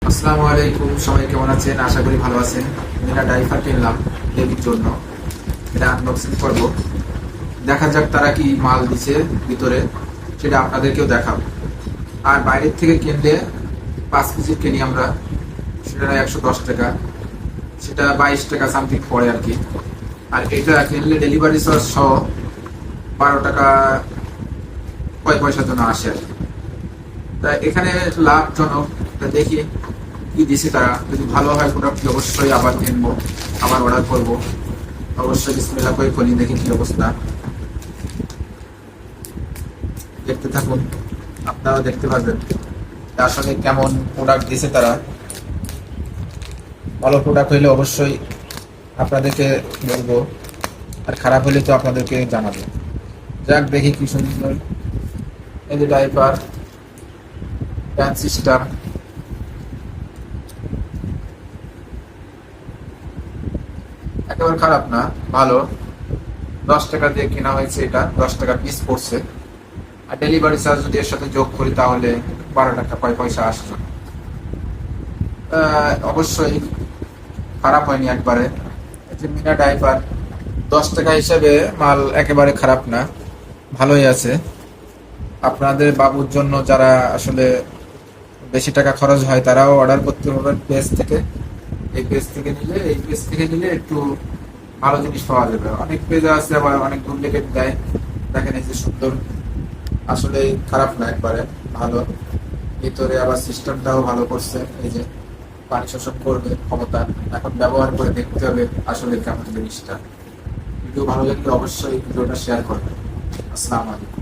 আসসালামু আলাইকুম, সবাই কেমন আছেন? আশা করি ভালো আছেন। এটা ডাইপার কিনলাম বেবির জন্য, এটা আনবক্সিং করব। দেখা যাক তারা কি মাল দিছে ভিতরে, সেটা আপনাদেরকেও দেখাবো। আর বাইরের থেকে কিনলে 5 কেজি কিনি আমরা, সেটা 110 টাকা, সেটা 22 টাকা সামথিং পড়ে আর কি। আর এটা কিনলে ডেলিভারি চার্জ সহ 12 টাকা কয় পয়সার জন্য আসে আর কি। তা এখানে লাভজনক, দেখি কি দিছে তারা। যদি ভালো হয় প্রোডাক্টটি অবশ্যই আবার কিনবো, আবার অর্ডার করবো। অবশ্যই বিসমিল্লাহ করে খুলি, দেখি কি অবস্থা। দেখতে থাকুন, আপনারাও দেখতে পারবেন আসলে কেমন প্রোডাক্ট দিছে তারা। ভালো প্রোডাক্ট হইলে অবশ্যই আপনাদেরকে বলবো, আর খারাপ হলে তো আপনাদেরকে জানাবো। যাক, দেখি কি সুন্দর। এই যে ডাইপার, ফ্যান সিস্টেম, একেবারে খারাপ না, ভালো। 10 টাকা দিয়ে কেনা হয়েছে, এটা 10 টাকা পিস পড়ছে। আর ডেলিভারি চার্জ যদি এর সাথে যোগ করি তাহলে 12 টাকা কয় পয়সা আসছে। অবশ্যই খারাপ হয়নি একবারে। এই যে মিনা ডাইপার, 10 টাকা হিসেবে মাল একেবারে খারাপ না, ভালোই আছে। আপনাদের বাবুর জন্য যারা আসলে বেশি টাকা খরচ হয় তারাও অর্ডার করতে পারবেন পেজ থেকে। এই পেজ থেকে নিলে একটু ভালো জিনিস পাওয়া যাবে। অনেক পেজ আছে আবার অনেক ডুপ্লিকেট দেয়। দেখেন এই যে সুন্দর, আসলে খারাপ না, একবারে ভালো। ভিতরে আবার সিস্টেমটাও ভালো করছে, এই যে পানি শোষণ করবে ক্ষমতা। এখন ব্যবহার করে দেখতে হবে আসলে কেমন জিনিসটা। ভিডিও ভালো লাগলে অবশ্যই ভিডিওটা শেয়ার করবেন। আসসালামু আলাইকুম।